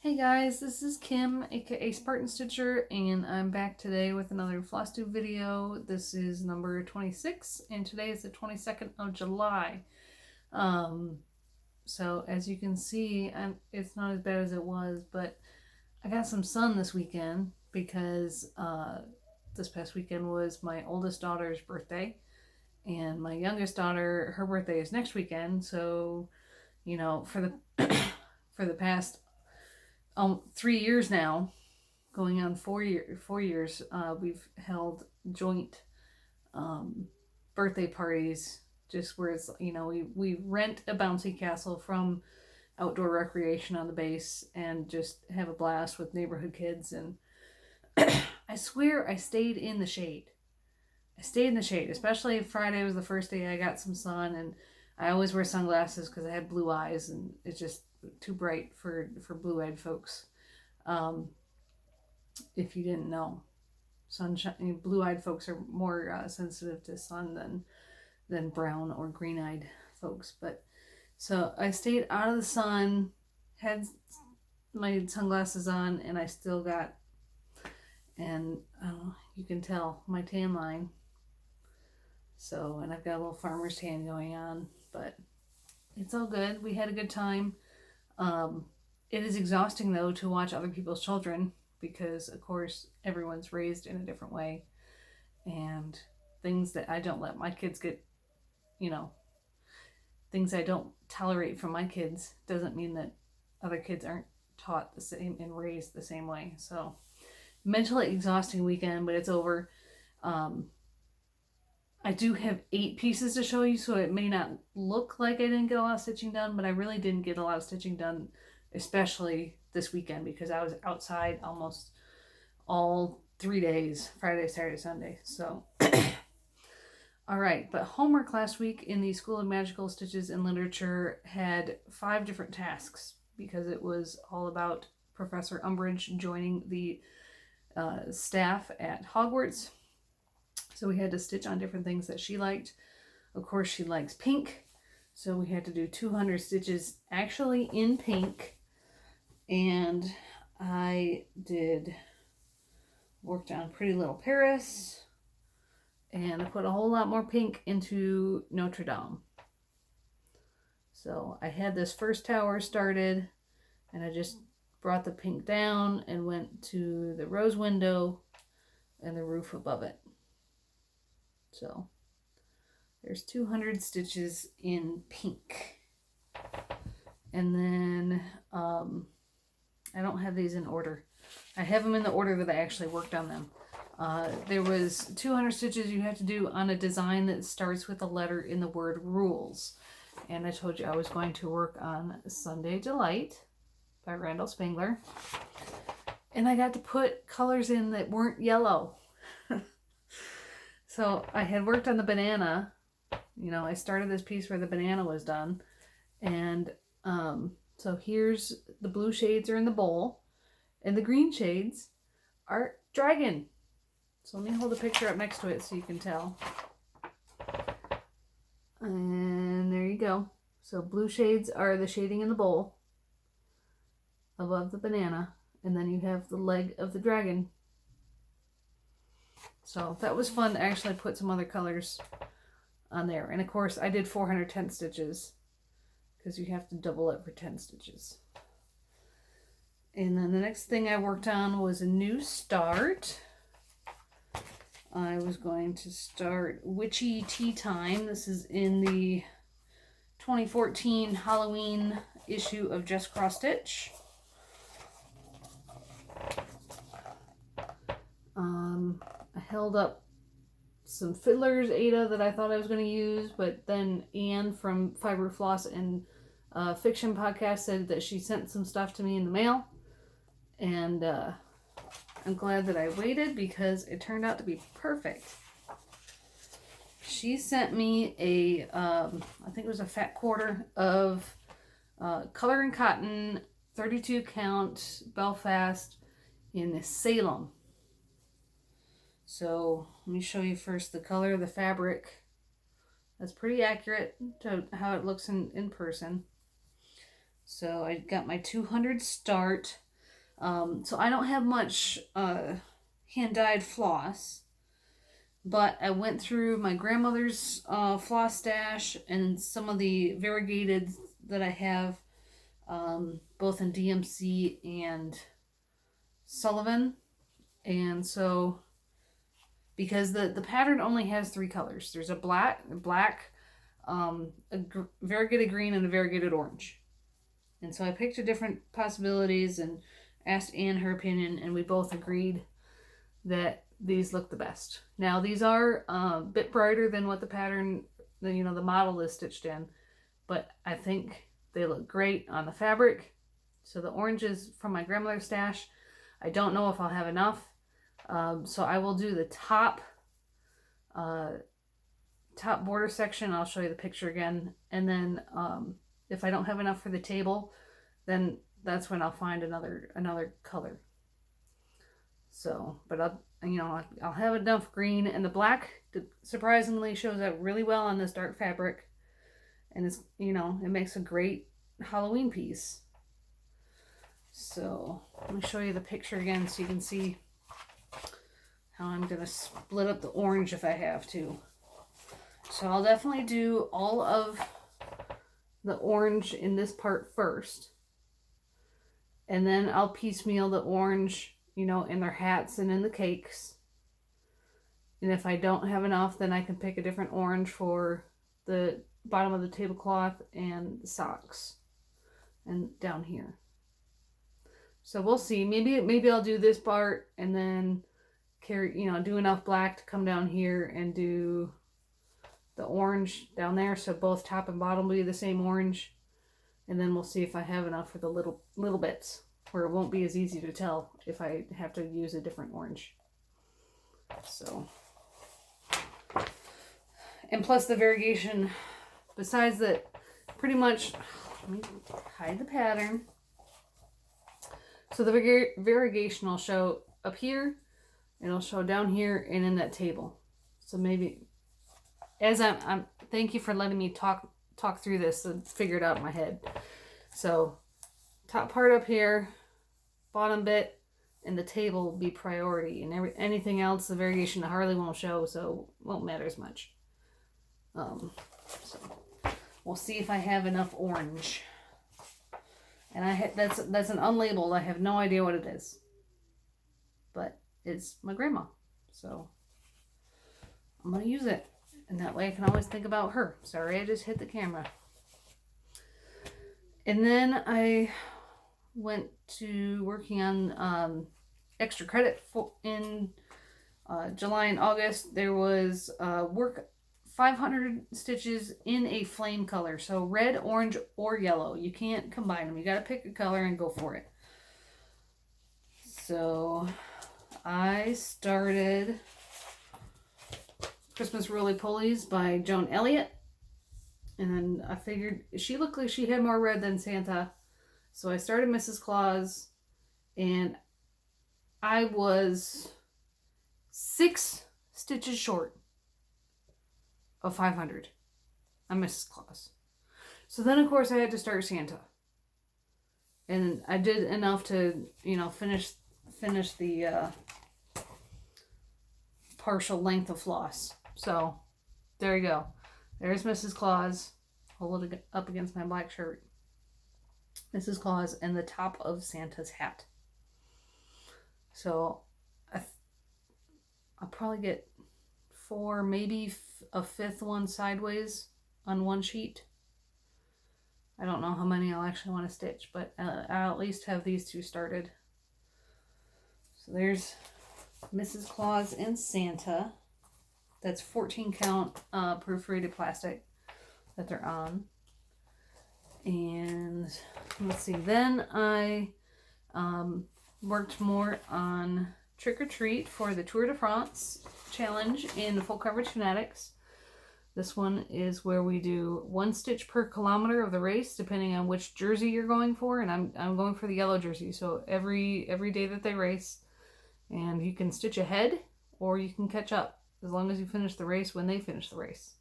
Hey guys, this is Kim, aka Spartan Stitcher, and I'm back today with another Flosstube video. This is number 26, and today is the 22nd of July. So as you can see, it's not as bad as it was, but I got some sun this weekend because this past weekend was my oldest daughter's birthday, and my youngest daughter, her birthday is next weekend. So, for the for the past 3 years now, going on 4 years, we've held joint birthday parties, just where it's, we rent a bouncy castle from Outdoor Recreation on the base and just have a blast with neighborhood kids. And I swear I stayed in the shade. Especially Friday was the first day I got some sun, and I always wear sunglasses because I had blue eyes and it's just too bright for blue-eyed folks. If you didn't know, sunshine, blue-eyed folks are more sensitive to sun than brown or green-eyed folks. But so I stayed out of the sun, had my sunglasses on, and I still got, and you can tell my tan line. So, and I've got a little farmer's tan going on, but it's all good. We had a good time. It is exhausting, though, to watch other people's children because, of course, everyone's raised in a different way. And things that I don't let my kids get, things I don't tolerate from my kids doesn't mean that other kids aren't taught the same and raised the same way. So, mentally exhausting weekend, but it's over. I do have 8 pieces to show you, so it may not look like I didn't get a lot of stitching done, but I really didn't get a lot of stitching done, especially this weekend, because I was outside almost all 3 days, Friday, Saturday, Sunday. So, all right, but homework last week in the School of Magical Stitches and Literature had 5 different tasks because it was all about Professor Umbridge joining the staff at Hogwarts. So we had to stitch on different things that she liked. Of course, she likes pink. So we had to do 200 stitches actually in pink. And I worked on Pretty Little Paris. And I put a whole lot more pink into Notre Dame. So I had this first tower started. And I just brought the pink down and went to the rose window and the roof above it. So there's 200 stitches in pink. And then I don't have these in order. I have them in the order that I actually worked on them. There was 200 stitches you have to do on a design that starts with a letter in the word rules. And I told you I was going to work on Sunday Delight by Randall Spangler. And I got to put colors in that weren't yellow. So I had worked on the banana. I started this piece where the banana was done. And so here's the blue shades are in the bowl. And the green shades are dragon. So let me hold the picture up next to it so you can tell. And there you go. So blue shades are the shading in the bowl above the banana. And then you have the leg of the dragon. So that was fun to actually put some other colors on there. And of course I did 410 stitches because you have to double it for 10 stitches. And then the next thing I worked on was a new start. I was going to start Witchy Tea Time. This is in the 2014 Halloween issue of Just Cross Stitch. I held up some Fiddler's Ada that I thought I was going to use, but then Anne from Fiber Floss and Fiction Podcast said that she sent some stuff to me in the mail, and I'm glad that I waited because it turned out to be perfect. She sent me I think it was a fat quarter of Color and Cotton 32 count Belfast in Salem. So let me show you first the color of the fabric. That's pretty accurate to how it looks in person. So I got my 200 start. So I don't have much hand-dyed floss, but I went through my grandmother's floss stash and some of the variegated that I have, both in DMC and Sullivan. And so, because the pattern only has 3 colors, there's a black, variegated green, and a variegated orange. And so I picked the different possibilities and asked Anne her opinion, and we both agreed that these look the best. Now, these are a bit brighter than what the pattern, the model is stitched in, but I think they look great on the fabric. So the orange is from my grandmother's stash. I don't know if I'll have enough. So I will do the top border section. I'll show you the picture again. And then if I don't have enough for the table, then that's when I'll find another color. So, but I'll have enough green, and the black surprisingly shows up really well on this dark fabric, and it's it makes a great Halloween piece. So let me show you the picture again so you can see how I'm gonna split up the orange if I have to. So I'll definitely do all of the orange in this part first, and then I'll piecemeal the orange in their hats and in the cakes. And if I don't have enough, then I can pick a different orange for the bottom of the tablecloth and the socks and down here. So we'll see. Maybe I'll do this part and then do enough black to come down here and do the orange down there, so both top and bottom will be the same orange. And then we'll see if I have enough for the little bits, where it won't be as easy to tell if I have to use a different orange. So, and plus the variegation, besides that, pretty much, let me hide the pattern. So the variegation will show up here, it'll show down here, and in that table. So maybe, as I'm thank you for letting me talk through this and figure it out in my head. So, top part up here, bottom bit, and the table will be priority, and anything else, the variegation hardly won't show, so won't matter as much. So we'll see if I have enough orange. And that's an unlabeled. I have no idea what it is, but it's my grandma, so I'm gonna use it, and that way I can always think about her. Sorry, I just hit the camera. And then I went to working on extra credit in July and August. There was work 500 stitches in a flame color, so red, orange, or yellow. You can't combine them. You got to pick a color and go for it. So I started Christmas Roly-Polies by Joan Elliott. And then I figured she looked like she had more red than Santa. So I started Mrs. Claus, and I was 6 stitches short of 500 on Mrs. Claus. So then, of course, I had to start Santa. And I did enough to, finish the partial length of floss. So there you go. There's Mrs. Claus. Hold it up against my black shirt. Mrs. Claus and the top of Santa's hat. So I'll probably get 4, maybe a 5th one sideways on one sheet. I don't know how many I'll actually want to stitch, but I'll at least have these 2 started. So there's Mrs. Claus and Santa. That's 14 count perforated plastic that they're on. And let's see, then I worked more on Trick or Treat for the Tour de France challenge in Full Coverage Fanatics. This one is where we do 1 stitch per kilometer of the race, depending on which jersey you're going for, and I'm going for the yellow jersey. So every day that they race, and you can stitch ahead or you can catch up as long as you finish the race when they finish the race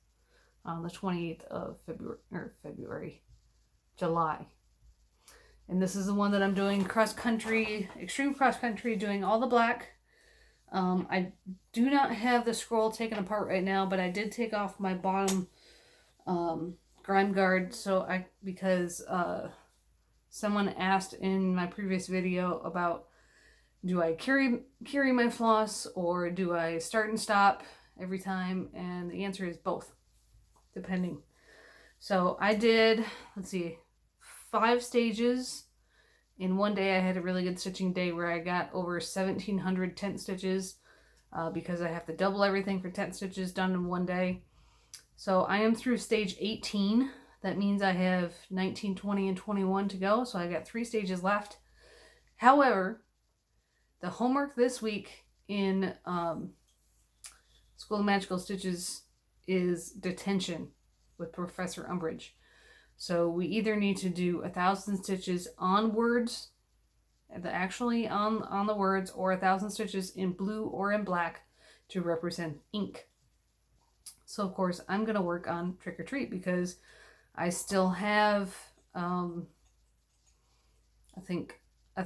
on the 28th of July. And this is the one that I'm doing cross country, extreme cross country, doing all the black. I do not have the scroll taken apart right now, but I did take off my bottom grime guard because someone asked in my previous video about, do I carry my floss or do I start and stop every time? And the answer is both, depending. So I did, let's see, 5 stages. In one day I had a really good stitching day where I got over 1,700 tent stitches because I have to double everything for tent stitches done in one day. So I am through stage 18. That means I have 19, 20, and 21 to go. So I got 3 stages left. However, the homework this week in School of Magical Stitches is detention with Professor Umbridge. So we either need to do 1,000 stitches on words, actually on the words, or 1,000 stitches in blue or in black to represent ink. So of course I'm going to work on Trick or Treat because I still have, I think a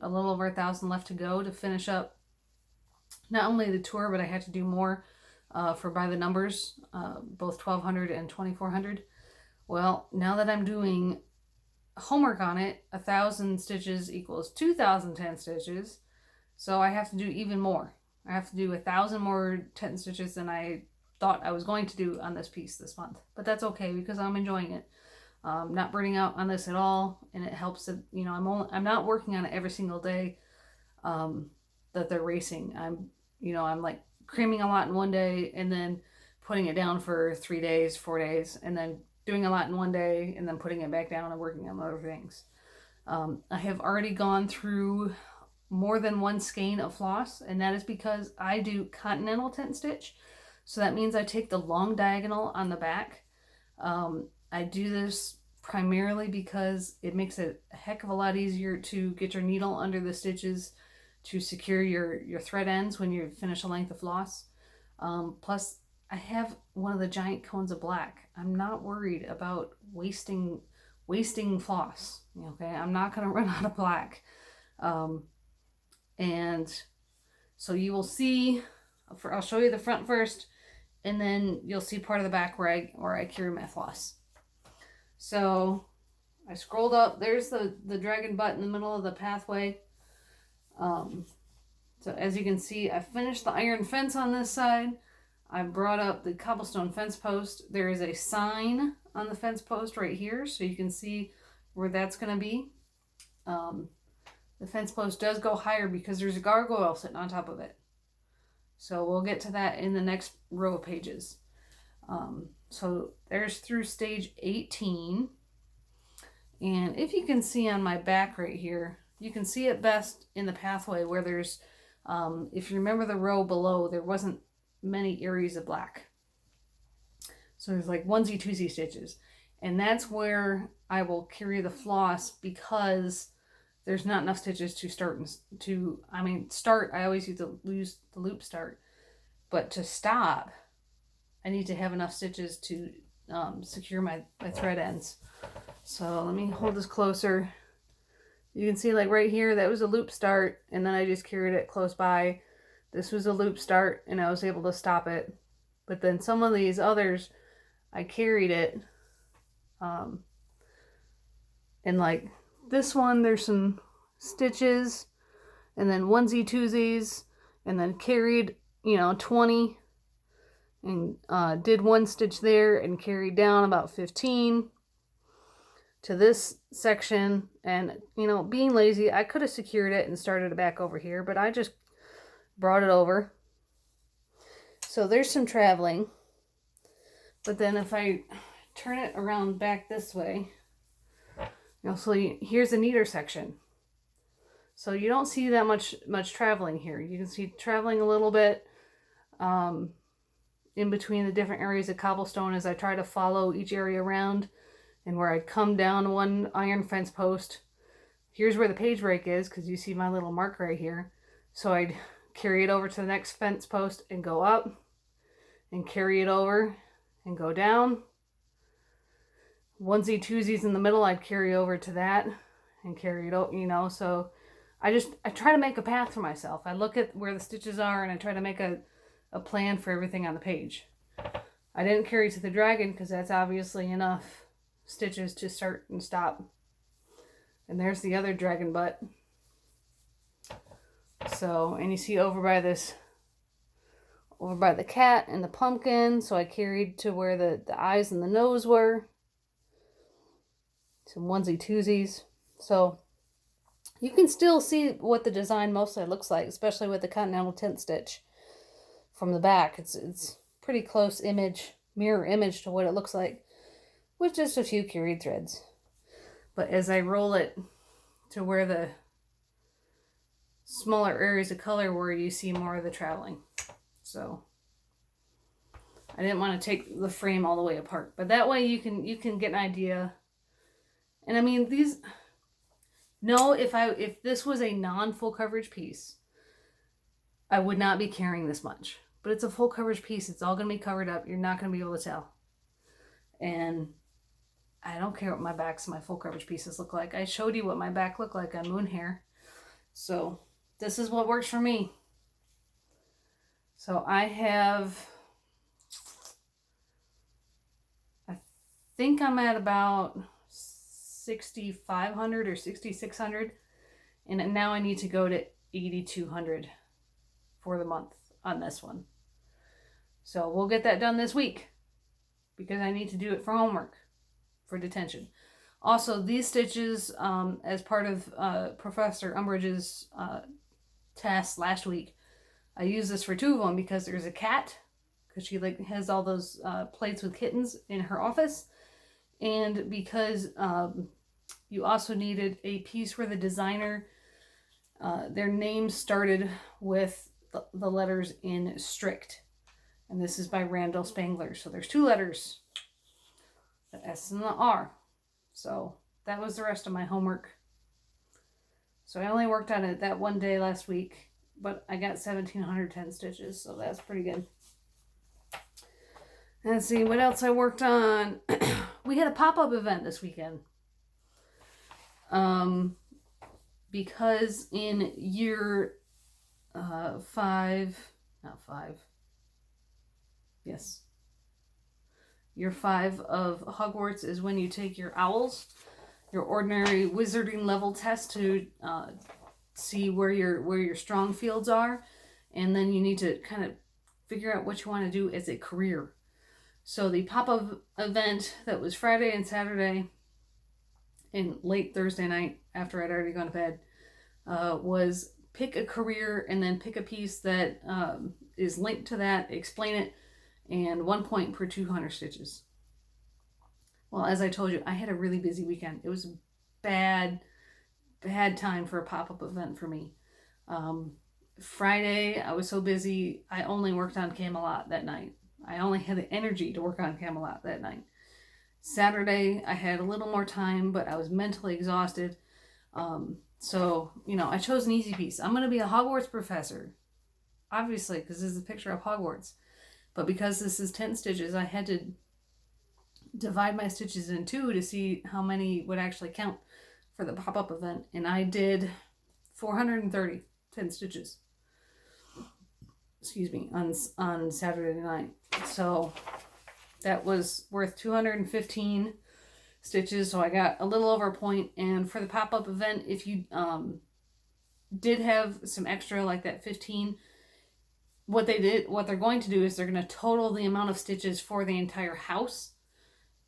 little over 1,000 left to go to finish up not only the tour, but I had to do more for by the numbers, both 1,200 and 2,400. Well, now that I'm doing homework on it, 1,000 stitches equals 2,010 stitches. So I have to do even more. I have to do 1,000 more tent stitches than I thought I was going to do on this piece this month. But that's okay because I'm enjoying it. Not burning out on this at all, and it helps that, you know, I'm not working on it every single day that they're racing. I'm like cramming a lot in one day and then putting it down for 3 days, 4 days, and then doing a lot in one day and then putting it back down and working on other things. I have already gone through more than one skein of floss, and that is because I do continental tent stitch. So that means I take the long diagonal on the back. I do this primarily because it makes it a heck of a lot easier to get your needle under the stitches to secure your thread ends when you finish a length of floss. Plus, I have one of the giant cones of black. I'm not worried about wasting floss. Okay, I'm not going to run out of black. And so you will see, I'll show you the front first, and then you'll see part of the back where I carry my floss. So I scrolled up. There's the dragon butt in the middle of the pathway. So as you can see, I finished the iron fence on this side. I brought up the cobblestone fence post. There is a sign on the fence post right here, so you can see where that's going to be. The fence post does go higher because there's a gargoyle sitting on top of it. So we'll get to that in the next row of pages. So there's through stage 18. And if you can see on my back right here, you can see it best in the pathway where there's, if you remember the row below, there wasn't many areas of black. So there's like onesie twosie stitches, and that's where I will carry the floss because there's not enough stitches to start start. I always use the loop start, but to stop I need to have enough stitches to secure my thread ends. So let me hold this closer. You can see like right here, that was a loop start, and then I just carried it close by. This was a loop start, and I was able to stop it. But then some of these others, I carried it. And like this one, there's some stitches, and then onesie twosies, and then carried, 20, and did one stitch there and carried down about 15 to this section. And, being lazy, I could have secured it and started it back over here, but I just brought it over. So there's some traveling. But then if I turn it around back this way, so here's a neater section. So you don't see that much traveling here. You can see traveling a little bit in between the different areas of cobblestone as I try to follow each area around, and where I come down one iron fence post. Here's where the page break is, because you see my little mark right here. So I'd carry it over to the next fence post and go up, and carry it over and go down. onesie twosies in the middle, I'd carry over to that and carry it out, you know. So I try to make a path for myself. I look at where the stitches are and I try to make a plan for everything on the page. I didn't carry to the dragon because that's obviously enough stitches to start and stop. And there's the other dragon butt. So, and you see over by the cat and the pumpkin, so I carried to where the eyes and the nose were. Some onesie twosies. So you can still see what the design mostly looks like, especially with the continental tent stitch from the back. It's pretty close mirror image to what it looks like, with just a few carried threads. But as I roll it to where the smaller areas of color where you see more of the traveling. So I didn't want to take the frame all the way apart, but that way you can get an idea. And I mean, if this was a non-full coverage piece, I would not be carrying this much. But it's a full coverage piece. It's all going to be covered up. You're not going to be able to tell. And I don't care what my full coverage pieces look like. I showed you what my back looked like on Moon Hair. So this is what works for me. So I think I'm at about 6,500 or 6,600. And now I need to go to 8,200 for the month on this one. So we'll get that done this week because I need to do it for homework, for detention. Also, these stitches, as part of Professor Umbridge's test last week, I used this for two of them because there's a cat, because she has all those plates with kittens in her office, and because you also needed a piece where the designer, their name started with the letters in strict. And this is by Randall Spangler. So there's two letters, the S and the R. So that was the rest of my homework. So I only worked on it that one day last week, but I got 1,710 stitches, so that's pretty good. Let's see what else I worked on. We had a pop-up event this weekend. Because in year 5, not 5, yes, year 5 of Hogwarts is when you take your owls, your ordinary wizarding level test to see where your strong fields are, and then you need to kind of figure out what you want to do as a career. So the pop-up event that was Friday and Saturday and late Thursday night after I'd already gone to bed was pick a career and then pick a piece that is linked to that, explain it, and 1 point per 200 stitches. Well, as I told you, I had a really busy weekend. It was a bad time for a pop-up event for me. Friday, I was so busy, I only worked on Camelot that night. I only had the energy to work on Camelot that night. Saturday, I had a little more time, but I was mentally exhausted. So, I chose an easy piece. I'm going to be a Hogwarts professor, obviously, because this is a picture of Hogwarts. But because this is 10 stitches, I had to divide my stitches in two to see how many would actually count for the pop-up event. And I did 430 10 stitches. Excuse me, on Saturday night. So that was worth 215 stitches. So I got a little over a point. And for the pop-up event, if you did have some extra like that 15, what they're going to do is they're going to total the amount of stitches for the entire house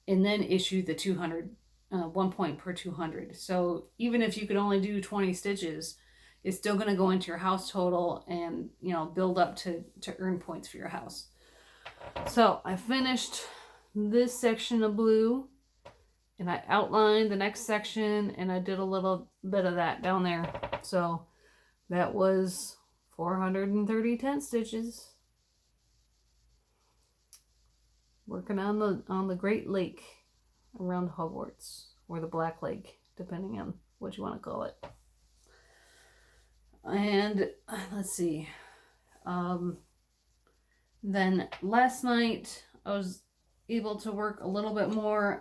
and then issue the 200, 1 point per 200. So even if you could only do 20 stitches, it's still going to go into your house total and, build up to earn points for your house. So I finished this section of blue and I outlined the next section and I did a little bit of that down there. So that was 430 10 stitches. Working on the Great Lake around Hogwarts, or the Black Lake, depending on what you want to call it. And let's see. Then last night I was able to work a little bit more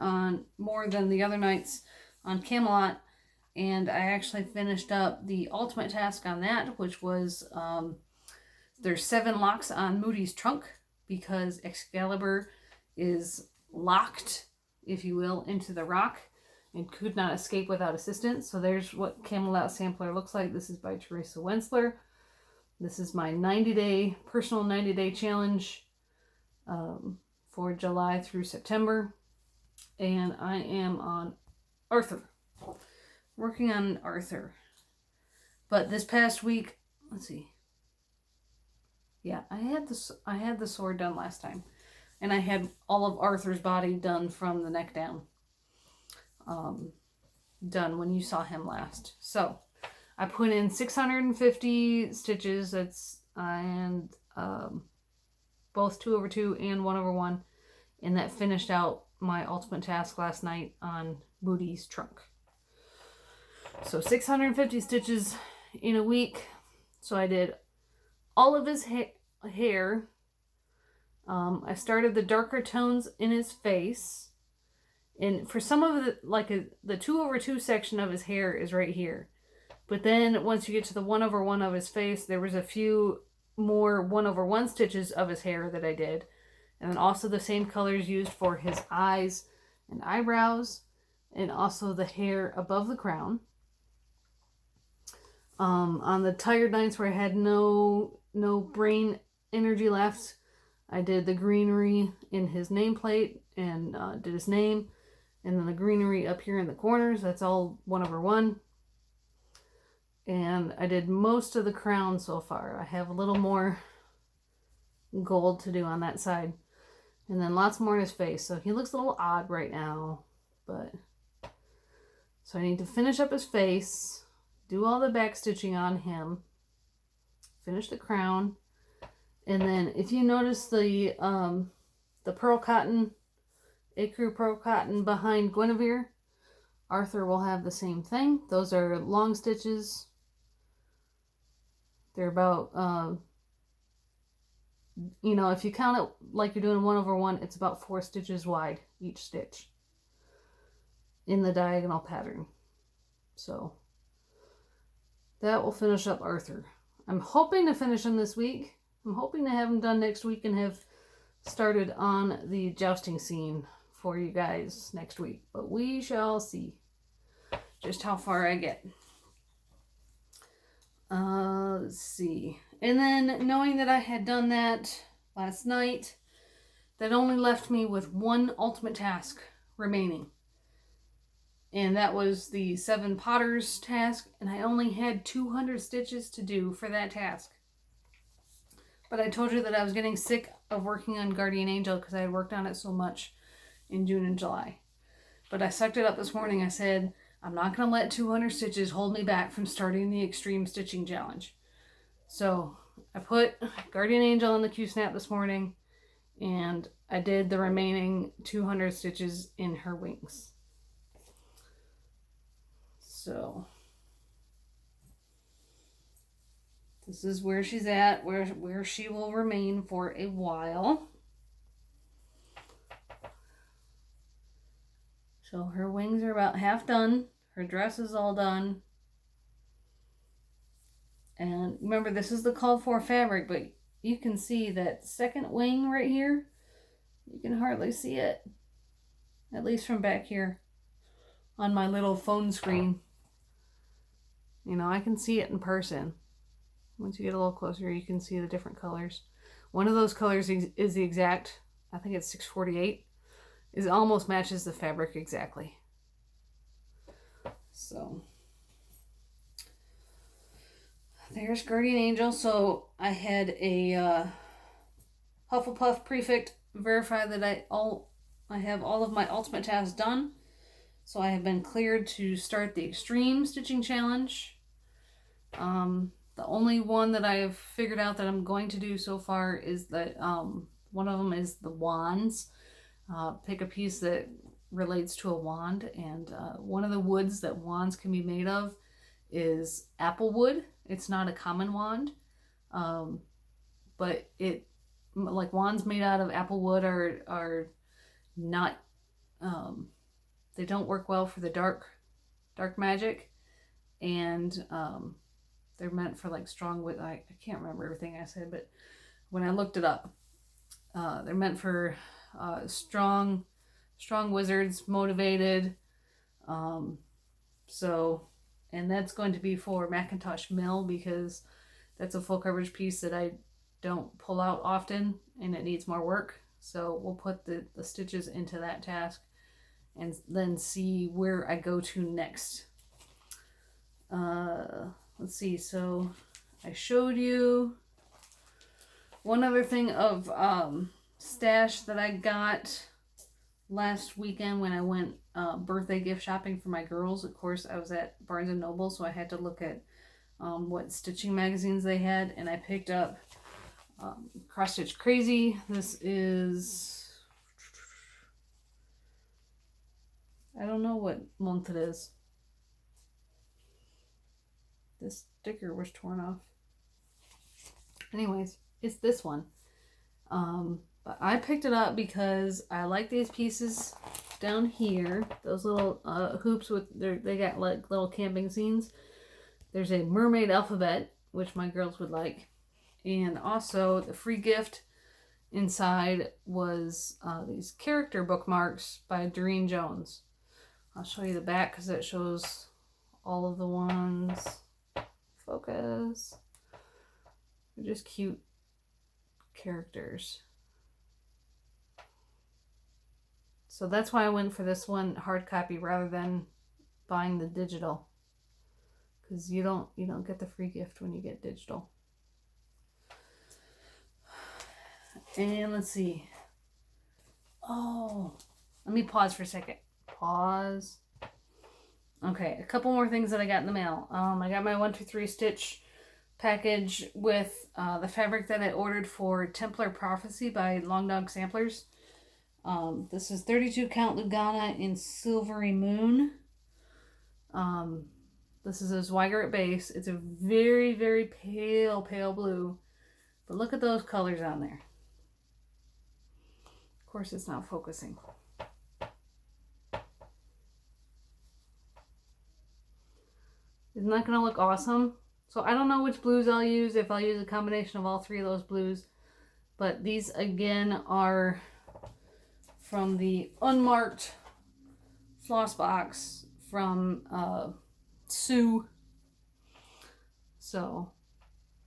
than the other nights on Camelot, and I actually finished up the ultimate task on that, which was there's 7 locks on Moody's trunk because Excalibur is locked, if you will, into the rock and could not escape without assistance. So there's what Camelot sampler looks like. This is by Teresa Wensler. This is my personal 90-day challenge for July through September. And I am on Arthur. Working on Arthur. But this past week, let's see. Yeah, I had the sword done last time. And I had all of Arthur's body done from the neck down. Done when you saw him last. So I put in 650 stitches. And both 2/2 and 1/1, and that finished out my ultimate task last night on Moody's trunk. So 650 stitches in a week. So I did all of his hair. I started the darker tones in his face. And for some of the 2/2 section of his hair is right here. But then once you get to the 1/1 of his face, there was a few more 1/1 stitches of his hair that I did. And then also the same colors used for his eyes and eyebrows. And also the hair above the crown. On the tired nights where I had no brain energy left, I did the greenery in his nameplate and did his name. And then the greenery up here in the corners, that's all 1/1. And I did most of the crown so far. I have a little more gold to do on that side. And then lots more in his face. So he looks a little odd right now. So I need to finish up his face. Do all the back stitching on him. Finish the crown. And then if you notice the pearl cotton, ecru pearl cotton behind Guinevere, Arthur will have the same thing. Those are long stitches. They're about, if you count it like you're doing 1/1, it's about 4 stitches wide each stitch in the diagonal pattern. So that will finish up Arthur. I'm hoping to finish him this week. I'm hoping to have him done next week and have started on the jousting scene for you guys next week. But we shall see just how far I get. Let's see. And then knowing that I had done that last night, that only left me with one ultimate task remaining. And that was the 7 Potters task, and I only had 200 stitches to do for that task. But I told you that I was getting sick of working on Guardian Angel because I had worked on it so much in June and July. But I sucked it up this morning. I said, I'm not going to let 200 stitches hold me back from starting the Extreme Stitching Challenge. So I put Guardian Angel on the Q-snap this morning, and I did the remaining 200 stitches in her wings. So this is where she's at, where she will remain for a while. So her wings are about half done. Her dress is all done. And remember, this is the called for fabric, but you can see that second wing right here. You can hardly see it, at least from back here on my little phone screen. I can see it in person. Once you get a little closer, you can see the different colors. One of those colors is the exact, I think it's 648. It almost matches the fabric exactly. So there's Guardian Angel. So I had a Hufflepuff prefect verify that I have all of my ultimate tasks done. So I have been cleared to start the Extreme Stitching Challenge. The only one that I've figured out that I'm going to do so far is that one of them is the wands. Pick a piece that relates to a wand, and one of the woods that wands can be made of is apple wood. It's not a common wand, but wands made out of apple wood are not, they don't work well for the dark magic, and they're meant for like strong with, I can't remember everything I said, but when I looked it up, they're meant for strong wizards, motivated. So, and that's going to be for Macintosh Mill, because that's a full coverage piece that I don't pull out often and it needs more work. So we'll put the stitches into that task and then see where I go to next. Let's see, so I showed you one other thing of stash that I got last weekend when I went birthday gift shopping for my girls. Of course, I was at Barnes & Noble, so I had to look at what stitching magazines they had, and I picked up Cross Stitch Crazy. This is, I don't know what month it is. This sticker was torn off. Anyways, it's this one. But I picked it up because I like these pieces down here. Those little hoops with they got like little camping scenes. There's a mermaid alphabet, which my girls would like. And also the free gift inside was these character bookmarks by Doreen Jones. I'll show you the back because it shows all of the ones. Focus. They're just cute characters. So that's why I went for this one hard copy rather than buying the digital, because you don't get the free gift when you get digital. And let's see. Oh, let me pause for a second. Pause. Okay, a couple more things that I got in the mail. I got my 1-2-3 stitch package with the fabric that I ordered for Templar Prophecy by Long Dog Samplers. This is 32 count Lugana in Silvery Moon. This is a Zweigart base. It's a very, very pale blue. But look at those colors on there. Of course, it's not focusing. Isn't that going to look awesome? So I don't know which blues I'll use, if I'll use a combination of all three of those blues. But these, again, are from the unmarked floss box from Sue. So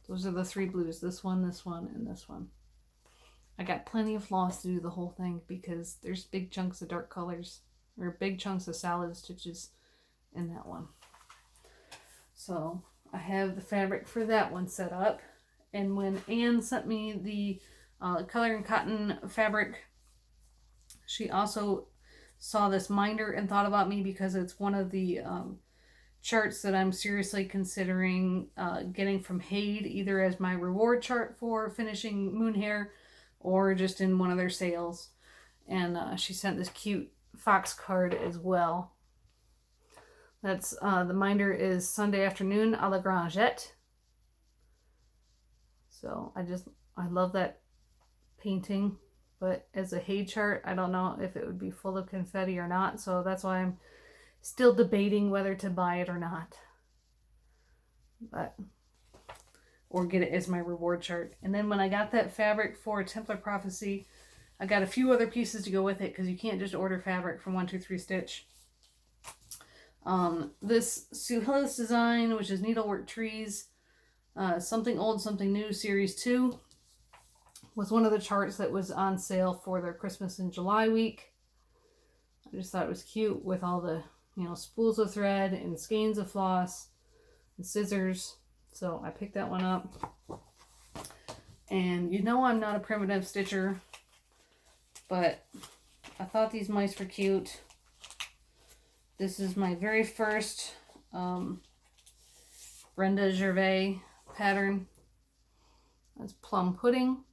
those are the three blues. This one, and this one. I got plenty of floss to do the whole thing because there's big chunks of dark colors, or big chunks of solid stitches in that one. So I have the fabric for that one set up. And when Anne sent me the color and cotton fabric, she also saw this minder and thought about me because it's one of the charts that I'm seriously considering getting from Haid, either as my reward chart for finishing Moonhair or just in one of their sales. And she sent this cute fox card as well. That's the minder is Sunday Afternoon a la Grangette. So I love that painting, but as a Haid chart, I don't know if it would be full of confetti or not. So that's why I'm still debating whether to buy it or not, or get it as my reward chart. And then when I got that fabric for Templar Prophecy, I got a few other pieces to go with it because you can't just order fabric from 1-2-3 Stitch. This Sue Hillis design, which is Needlework Trees, Something Old, Something New, Series 2, was one of the charts that was on sale for their Christmas in July week. I just thought it was cute with all the, spools of thread and skeins of floss and scissors. So I picked that one up. And I'm not a primitive stitcher, but I thought these mice were cute. This is my very first Brenda Gervais pattern. That's Plum Pudding.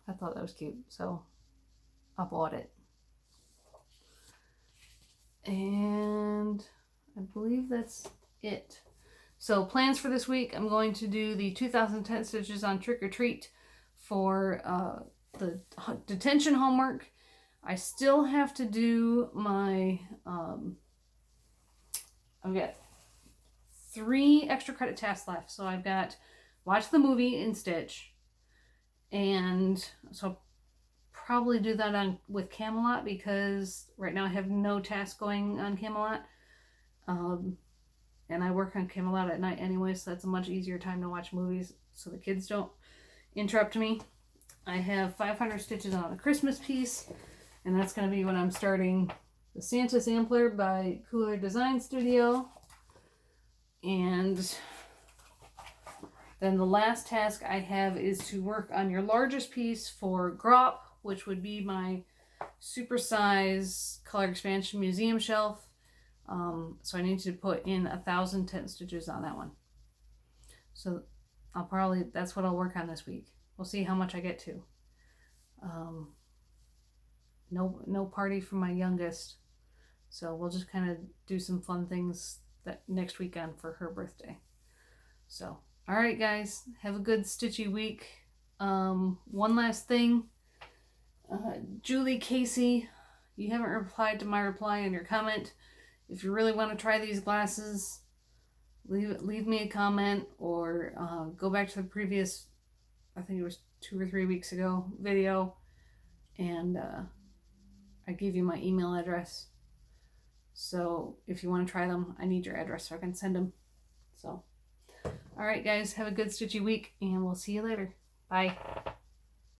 I thought that was cute, so I bought it. And I believe that's it. So plans for this week, I'm going to do the 2010 stitches on Trick or Treat for the detention homework. I still have to do my, I've got 3 extra credit tasks left. So I've got watch the movie and stitch. And so I'll probably do that on with Camelot, because right now I have no task going on Camelot. And I work on Camelot at night anyway, so that's a much easier time to watch movies so the kids don't interrupt me. I have 500 stitches on a Christmas piece, and that's going to be when I'm starting the Santa Sampler by Cooler Design Studio. And then the last task I have is to work on your largest piece for Grop, which would be my supersize color expansion museum shelf. So I need to put in 1,000 tent stitches on that one. So that's what I'll work on this week. We'll see how much I get to. No party for my youngest. So we'll just kind of do some fun things that next weekend for her birthday. So, all right, guys, have a good stitchy week. One last thing. Julie Casey, you haven't replied to my reply in your comment. If you really want to try these glasses, leave me a comment, or go back to the previous, I think it was 2 or 3 weeks ago, video, and I gave you my email address. So if you want to try them, I need your address so I can send them. So, all right, guys, have a good stitchy week, and we'll see you later. Bye.